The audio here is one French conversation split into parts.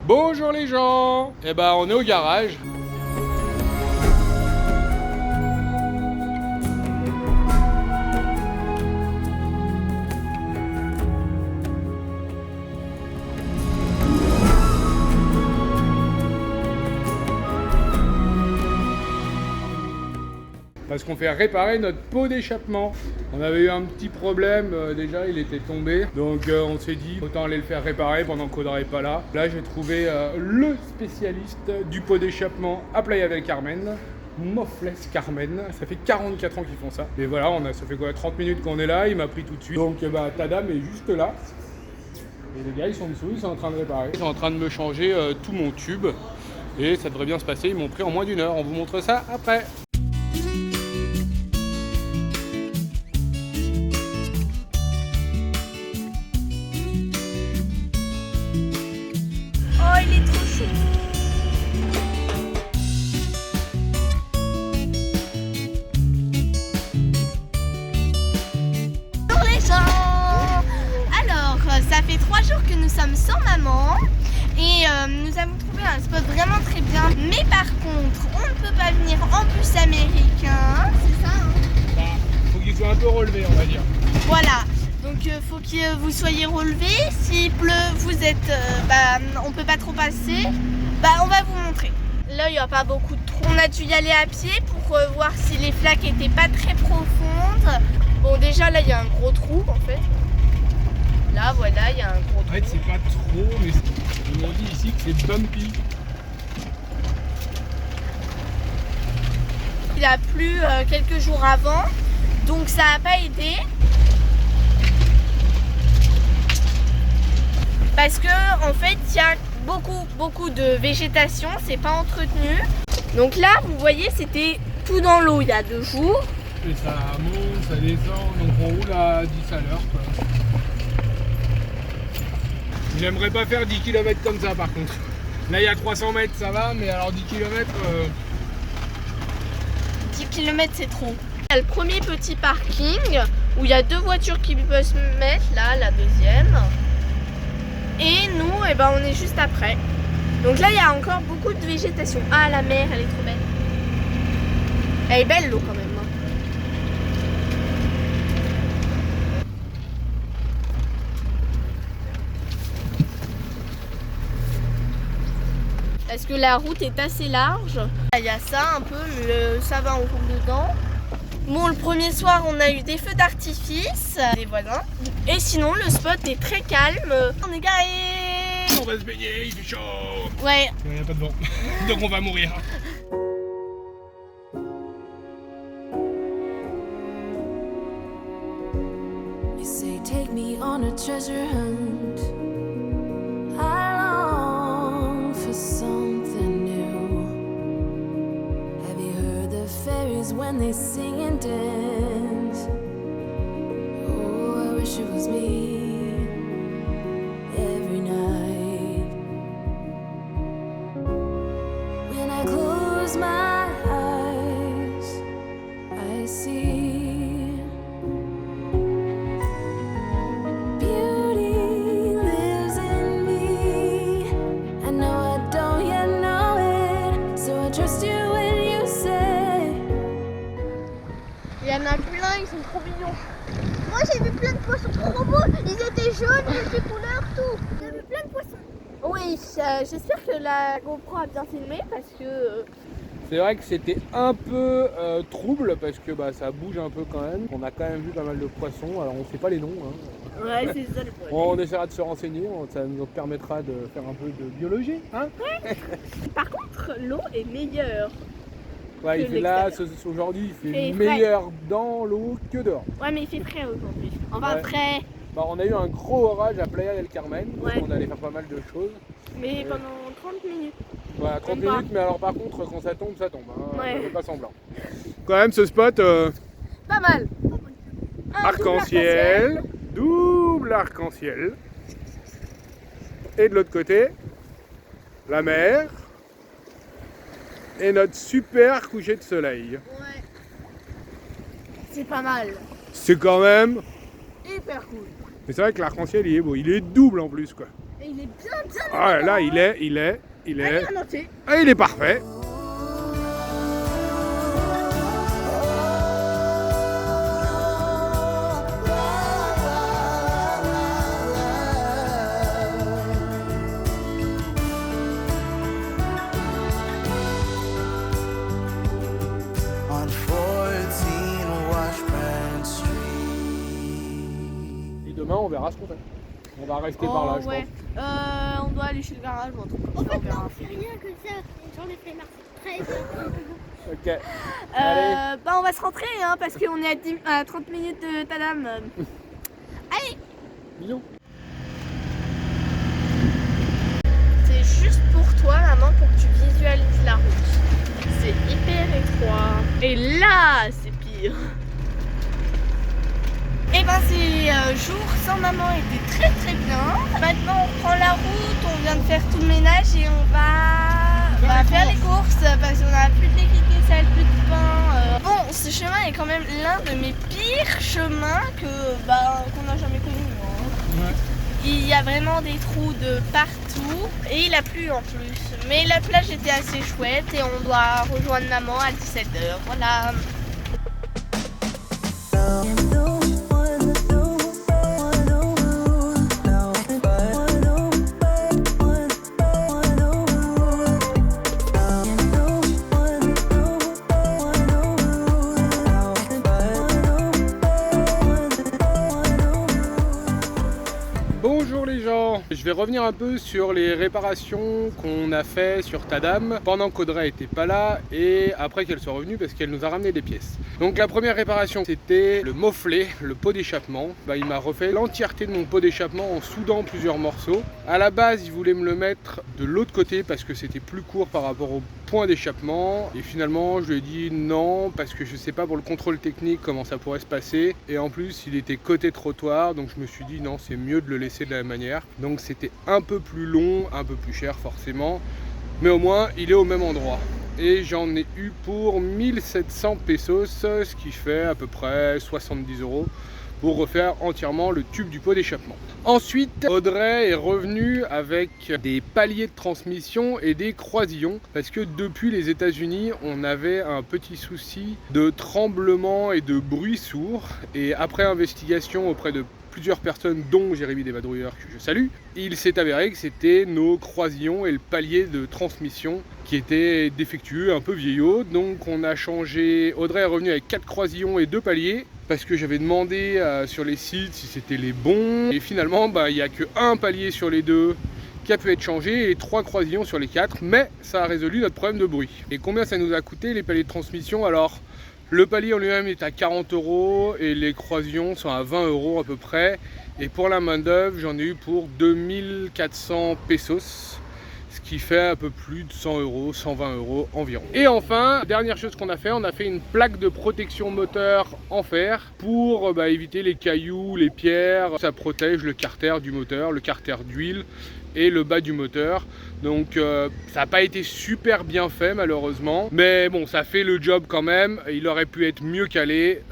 Bonjour les gens. Eh ben on est au garage. Parce qu'on fait réparer notre pot d'échappement. On avait eu un petit problème, déjà il était tombé. Donc on s'est dit autant aller le faire réparer pendant qu'Audrey n'est pas là. Là j'ai trouvé le spécialiste du pot d'échappement à Playa del Carmen. Mofles Carmen, ça fait 44 ans qu'ils font ça. Et voilà, ça fait quoi, 30 minutes qu'on est là, il m'a pris tout de suite. Donc ta dame est juste là. Et les gars ils sont dessous, ils sont en train de réparer. Ils sont en train de me changer tout mon tube. Et ça devrait bien se passer, ils m'ont pris en moins d'1 heure. On vous montre ça après. Oh, il est trop chou. Bonjour les gens. Alors, ça fait 3 jours que nous sommes sans maman et nous avons trouvé un spot vraiment très bien. Mais par contre, on ne peut pas venir en bus américain, c'est ça hein? Bah, faut qu'il soit un peu relevé, on va dire. Voilà. Donc faut que vous soyez relevé. S'il pleut, vous êtes, on peut pas trop passer. On va vous montrer. Là, il n'y a pas beaucoup de trous. On a dû y aller à pied pour voir si les flaques étaient pas très profondes. Bon, déjà là, il y a un gros trou en fait. Là, voilà, il y a un gros trou. En fait, c'est pas trop, mais ils m'ont dit ici que c'est bumpy. Il a plu quelques jours avant, donc ça n'a pas aidé. Parce que en fait il y a beaucoup de végétation, c'est pas entretenu. Donc là vous voyez c'était tout dans l'eau il y a 2 jours. Et ça monte, ça descend, donc on roule à 10 à l'heure. J'aimerais pas faire 10 km comme ça par contre. Là il y a 300 mètres ça va, mais alors 10 km... 10 km c'est trop. Il y a le premier petit parking où il y a 2 voitures qui peuvent se mettre, là la deuxième. Et nous, on est juste après. Donc là, il y a encore beaucoup de végétation. Ah, la mer, elle est trop belle. Elle est belle, l'eau, quand même. Parce que la route est assez large. Il y a ça un peu, ça va, on roule dedans. Bon, le premier soir, on a eu des feux d'artifice, des voisins. Et sinon, le spot est très calme. On est garé. On va se baigner, il fait chaud. Ouais. Il n'y a pas de vent, donc on va mourir. You say take me on a treasure hunt. I long for something new. Have you heard the fairies when they sing and dance? Oh, I wish it was me every night. When I close my eyes, I see beauty lives in me. I know I don't yet know it, so I trust you when you say. Il y en a plein, ils sont trop mignons. Moi j'ai vu plein de poissons trop beaux, ils étaient jaunes, multicouleurs, tout. J'ai vu plein de poissons. Oui, j'espère que la GoPro a bien filmé parce que... C'est vrai que c'était un peu trouble parce que ça bouge un peu quand même. On a quand même vu pas mal de poissons, alors on ne sait pas les noms. Hein. Ouais, c'est ça le problème. On essaiera de se renseigner, ça nous permettra de faire un peu de biologie. Hein. Ouais. Par contre, l'eau est meilleure. Ouais, il Que fait là, l'extérieur. aujourd'hui, il fait Et frais. meilleur dans l'eau que dehors. Ouais, mais il fait frais aujourd'hui. Enfin, Ouais. frais, On a eu un gros orage à Playa del Carmen, Ouais. on allait faire pas mal de choses. mais pendant 30 minutes. Voilà, 30 Même pas. minutes, mais alors par contre, quand ça tombe, ça tombe. Hein, Ouais. on fait pas semblant. Quand même, ce spot, Pas mal. arc-en-ciel, double arc-en-ciel. Et de l'autre côté, la mer et notre super coucher de soleil. Ouais. C'est pas mal. C'est quand même... Hyper cool. Mais c'est vrai que l'arc-en-ciel, il est beau. Il est double en plus, quoi. Et il est bien Ah là, il est. un entier. Ah, il est parfait. On 14 Washburn Street. Et demain, on verra ce qu'on fait. On va rester par là, je ouais. On doit aller chez le garage ou un truc comme ça. On verra. On fait rien que ça, une journée flemmard, c'est très bien. Ok. Allez. On va se rentrer hein, parce qu'on est à 30 minutes de Tadam. Allez, Bisous. c'est juste pour toi maman pour que tu visualises la route. C'est hyper étroit. Et là, c'est pire. Et ben ces jours sans maman étaient très très bien. Maintenant on prend la route, on vient de faire tout le ménage et on va faire les courses parce qu'on a plus de lait qui sale, plus de pain. Bon, ce chemin est quand même l'un de mes pires chemins qu'on n'a jamais connu. Ouais. Il y a vraiment des trous de partout et il a plu en plus. Mais la plage était assez chouette et on doit rejoindre maman à 17h. Voilà. Bonjour les gens, je vais revenir un peu sur les réparations qu'on a fait sur Tadam pendant qu'Audrey n'était pas là et après qu'elle soit revenue parce qu'elle nous a ramené des pièces. Donc la première réparation c'était le moflet, le pot d'échappement. Il m'a refait l'entièreté de mon pot d'échappement en soudant plusieurs morceaux. À la base il voulait me le mettre de l'autre côté parce que c'était plus court par rapport au point d'échappement et finalement je lui ai dit non parce que je sais pas pour le contrôle technique comment ça pourrait se passer et en plus il était côté trottoir donc je me suis dit non c'est mieux de le laisser de la même manière. Donc c'était un peu plus long, un peu plus cher forcément mais au moins il est au même endroit et j'en ai eu pour 1700 pesos ce qui fait à peu près 70 € pour refaire entièrement le tube du pot d'échappement. Ensuite, Audrey est revenue avec des paliers de transmission et des croisillons parce que depuis les États-Unis, on avait un petit souci de tremblement et de bruit sourd et après investigation auprès de plusieurs personnes dont Jérémy Desvadrouilleurs que je salue, il s'est avéré que c'était nos croisillons et le palier de transmission qui étaient défectueux, un peu vieillots. Donc on a changé, Audrey est revenue avec 4 croisillons et 2 paliers parce que j'avais demandé sur les sites si c'était les bons et finalement il n'y a que un palier sur les 2 qui a pu être changé et 3 croisillons sur les 4 mais ça a résolu notre problème de bruit. Et combien ça nous a coûté les paliers de transmission? Alors le palier en lui-même est à 40 € et les croisillons sont à 20 € à peu près. Et pour la main d'œuvre, j'en ai eu pour 2400 pesos, ce qui fait un peu plus de 100 €, 120 € environ. Et enfin, dernière chose qu'on a fait, on a fait une plaque de protection moteur en fer pour éviter les cailloux, les pierres. Ça protège le carter du moteur, le carter d'huile et le bas du moteur. Donc ça n'a pas été super bien fait malheureusement, mais bon ça fait le job quand même. Il aurait pu être mieux calé,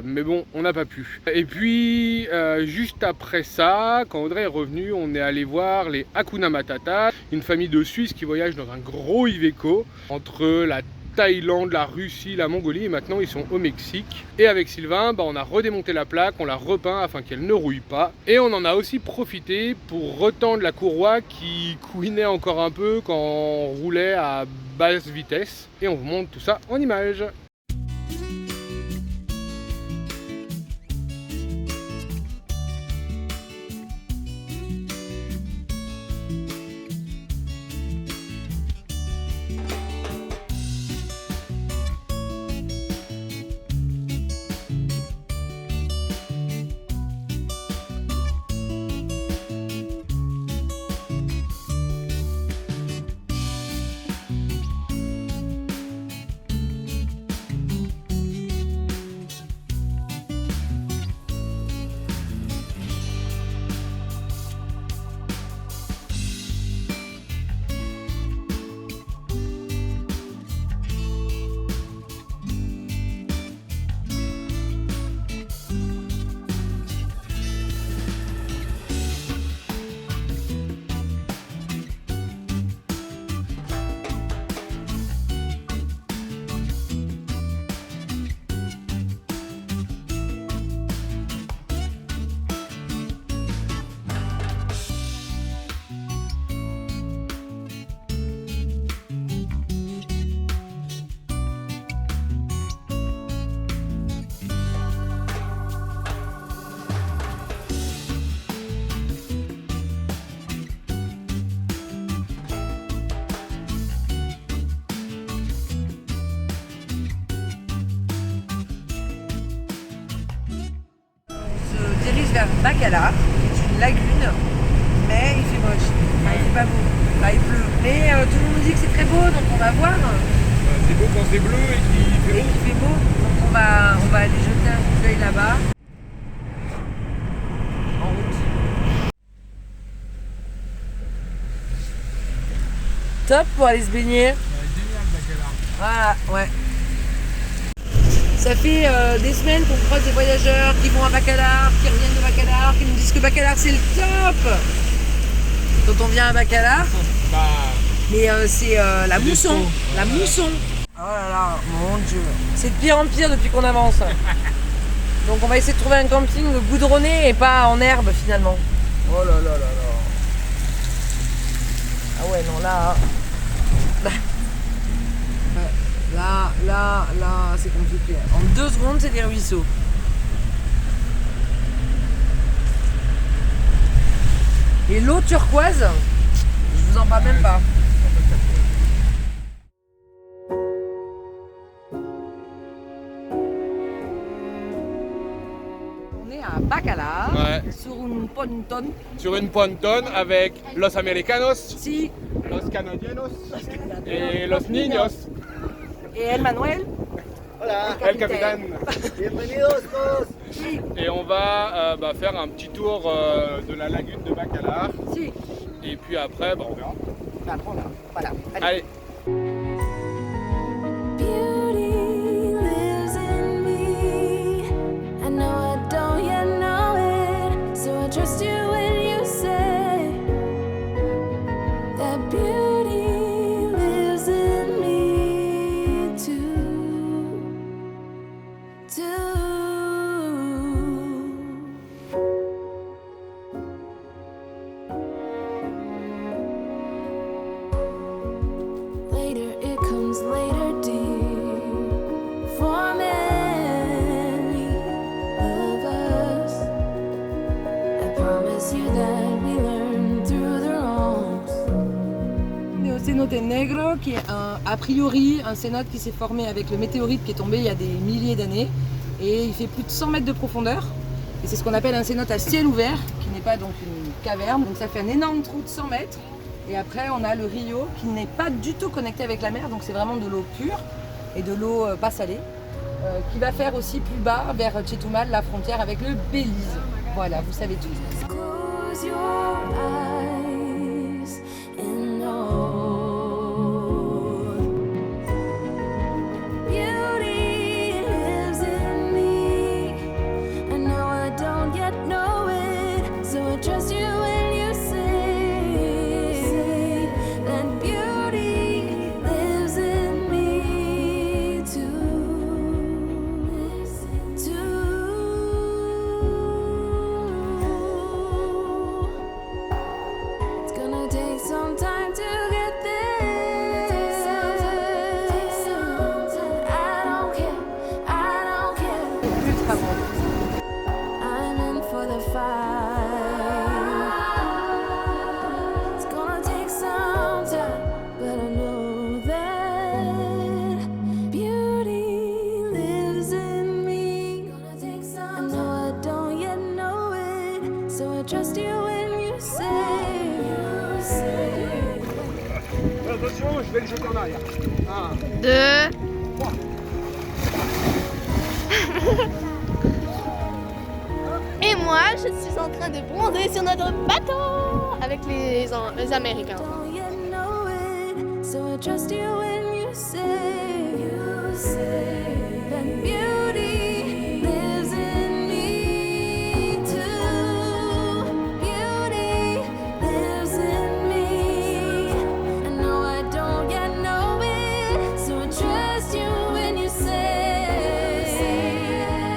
mais bon on n'a pas pu. Et puis juste après ça, quand Audrey est revenue, on est allé voir les Hakuna Matata, une famille de Suisses qui voyagent dans un gros Iveco entre la Thaïlande, la Russie, la Mongolie et maintenant ils sont au Mexique. Et avec Sylvain, on a redémonté la plaque, on l'a repeint afin qu'elle ne rouille pas. Et on en a aussi profité pour retendre la courroie qui couinait encore un peu quand on roulait à basse vitesse. Et on vous montre tout ça en images. dirige vers Bacala, qui est une lagune, mais il fait moche. Enfin, il fait pas beau. Là, il pleut. Mais tout le monde nous dit que c'est très beau, donc on va voir. C'est beau quand c'est bleu et qu'il fait Et beau. qu'il fait beau, donc on va aller jeter un coup d'œil là-bas. En route. Top pour aller se baigner. Voilà, ouais. Ça fait des semaines qu'on croise des voyageurs qui vont à Bacalar, qui reviennent de Bacalar, qui nous disent que Bacalar c'est le top quand on vient à Bacalar. Bah, Mais c'est la mousson, faux. la mousson. Oh là là, mon Dieu. C'est de pire en pire depuis qu'on avance. Donc on va essayer de trouver un camping goudronné et pas en herbe finalement. Oh là là là là. Ah ouais, non là... Là, c'est compliqué. En 2 secondes, c'est des ruisseaux. Et l'eau turquoise, je vous en parle même pas. On est à Bacalar, Ouais. sur une ponton. Sur une ponton avec los americanos, Si, los canadianos et los niños. et El Manuel. El Capitan. Bienvenidos todos. Si, Et on va faire un petit tour de la lagune de Bacalar. si. Et puis après, on verra. Bah, bon, là, voilà. Allez. Allez. Beauty lives in me. I know I don't yet know it, so I trust you when you say that beauty lives in me too. Later it comes later, dear. For many of us, I promise you that we learn through the wrongs. On est au cénote Negro, qui est a priori un cénote qui s'est formé avec le météorite qui est tombé il y a des milliers d'années. Et il fait plus de 100 mètres de profondeur. Et c'est ce qu'on appelle un cénote à ciel ouvert, qui n'est pas donc une caverne. Donc ça fait un énorme trou de 100 mètres. Et après, on a le Rio, qui n'est pas du tout connecté avec la mer. Donc c'est vraiment de l'eau pure et de l'eau pas salée. Qui va faire aussi plus bas, vers Chetumal, la frontière avec le Belize. Voilà, vous savez tout. Close your eyes and know beauty lives in me. I know I don't yet know it, so I trust you when you say that beauty lives in me too. It's gonna take some time to get there. I don't care, I don't care. Ultra bon. I'm in for the fight. It's gonna take some time, but I know that beauty lives in me. I know I don't yet know it, so I trust you when you say. Attention, je vais le jeter en arrière. 2. Et moi, je suis en train de bronzer sur notre bateau avec les Américains. Don't yet know it, so I trust you when you say that beauty lives in me too. Beauty lives in me. I know I don't yet know it, so I trust you when you say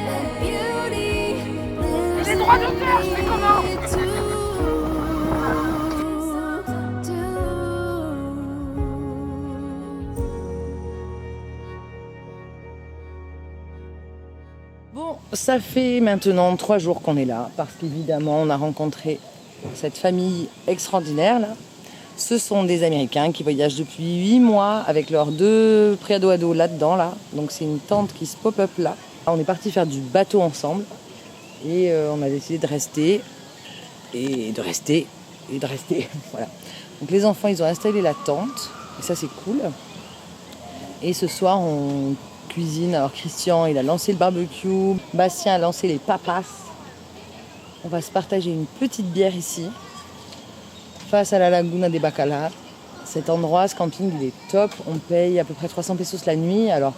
that beauty lives Les droits d'auteur, je fais comment? Bon, ça fait maintenant 3 jours qu'on est là, parce qu'évidemment, on a rencontré cette famille extraordinaire là. Ce sont des Américains qui voyagent depuis 8 mois avec leurs 2 préados-ados là-dedans là. Donc c'est une tente qui se pop-up là. On est parti faire du bateau ensemble. Et on a décidé de rester, et de rester, et de rester. Voilà. Donc les enfants, ils ont installé la tente, et ça c'est cool. Et ce soir, on cuisine. Alors Christian, il a lancé le barbecue, Bastien a lancé les papas. On va se partager une petite bière ici, face à la Laguna de Bacalar. Cet endroit, ce camping, il est top. On paye à peu près 300 pesos la nuit. Alors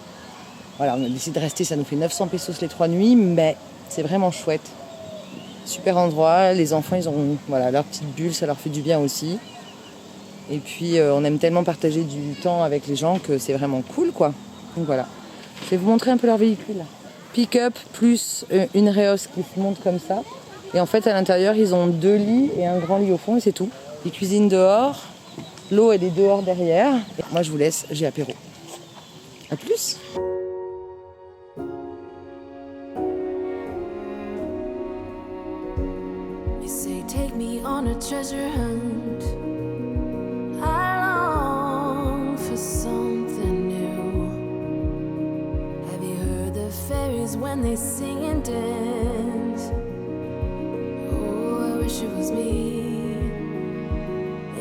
voilà, on a décidé de rester, ça nous fait 900 pesos les 3 nuits, mais c'est vraiment chouette. Super endroit, les enfants, ils ont voilà, leur petite bulle, ça leur fait du bien aussi. Et puis on aime tellement partager du temps avec les gens que c'est vraiment cool, quoi. Donc voilà. Je vais vous montrer un peu leur véhicule. Pick-up plus une Reos qui se monte comme ça. Et en fait, à l'intérieur, ils ont 2 lits et un grand lit au fond et c'est tout. Ils cuisinent dehors. L'eau, elle est dehors derrière. Et moi, je vous laisse, j'ai apéro. À plus. You say take me on a treasure hunt. I long for something new. Have you heard the fairies when they sing and dance? Oh, I wish it was me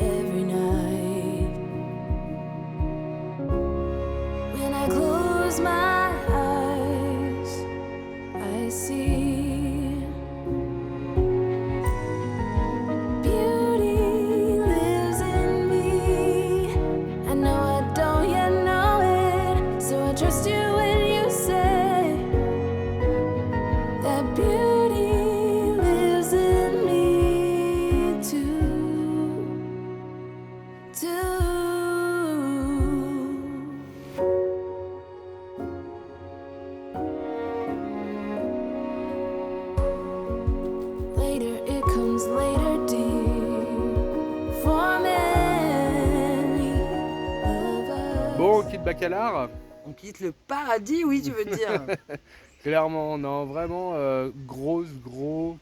every night. When I close my eyes, I see beauty lives in me. I know I don't yet know it, so I trust you when you say that beauty lives in me too. Later it comes later, dear, for many of us. Bon, quitte Bacalar. On quitte le paradis, oui, tu veux dire. Clairement, non, vraiment gros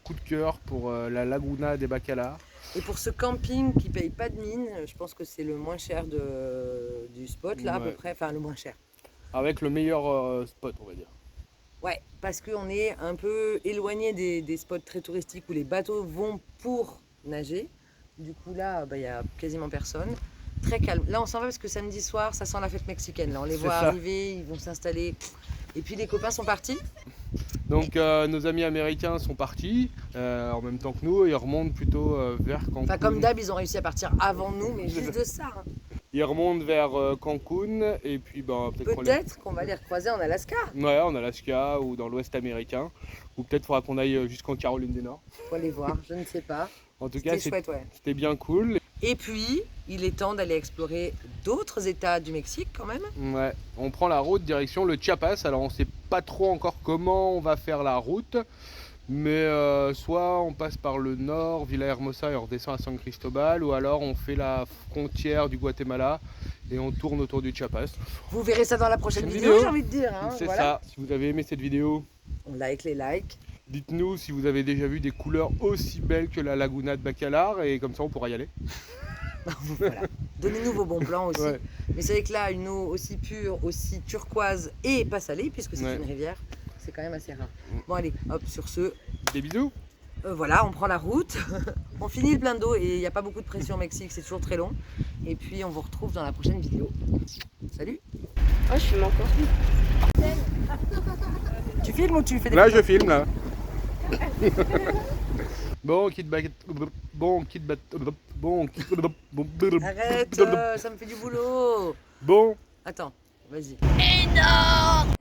coup de cœur pour la Laguna de Bacalar. Et pour ce camping qui paye pas de mine, je pense que c'est le moins cher du spot, là, à peu Ouais. près. Enfin, le moins cher. Avec le meilleur spot, on va dire. Ouais, parce qu'on est un peu éloigné des spots très touristiques où les bateaux vont pour nager. Du coup, là, il y a quasiment personne. Très calme. Là, on s'en va parce que samedi soir, ça sent la fête mexicaine. Là, on les C'est voit ça. arriver, ils vont s'installer. Et puis, les copains sont partis. Donc nos amis américains sont partis en même temps que nous, ils remontent plutôt vers Cancun. Enfin, comme d'hab, ils ont réussi à partir avant nous, mais juste de ça. Hein. Ils remontent vers Cancun et puis peut-être Peut-être qu'on va les recroiser en Alaska. Ouais, en Alaska ou dans l'Ouest américain, ou peut-être faudra qu'on aille jusqu'en Caroline du Nord. Faut les voir, je ne sais pas. En tout cas, C'était chouette, ouais. c'était bien cool. Et puis, il est temps d'aller explorer d'autres états du Mexique quand même. Ouais, on prend la route direction le Chiapas. Alors on sait pas trop encore comment on va faire la route, mais soit on passe par le nord, Villahermosa, et on redescend à San Cristobal, ou alors on fait la frontière du Guatemala et on tourne autour du Chiapas. Vous verrez ça dans la prochaine Une vidéo, vidéo. j'ai envie de dire. Hein, C'est voilà. ça. Si vous avez aimé cette vidéo, On like les likes. dites-nous si vous avez déjà vu des couleurs aussi belles que la Laguna de Bacalar, et comme ça on pourra y aller. Voilà. Donnez-nous vos bons plans aussi. Ouais. Mais c'est vrai que là, une eau aussi pure, aussi turquoise et pas salée, puisque c'est Ouais. une rivière, c'est quand même assez rare. Bon allez, hop, sur ce, Des bisous. voilà, on prend la route, on finit le plein d'eau et il n'y a pas beaucoup de pression au Mexique, c'est toujours très long. Et puis on vous retrouve dans la prochaine vidéo. Salut. Oh, je suis encore. Tu filmes ou tu fais des Là, photos? je filme, là. Bon, quitte bac... Bon, quitte bat... Bon, quitte... Arrête, ça me fait du boulot. Bon. Attends, vas-y. Énorme.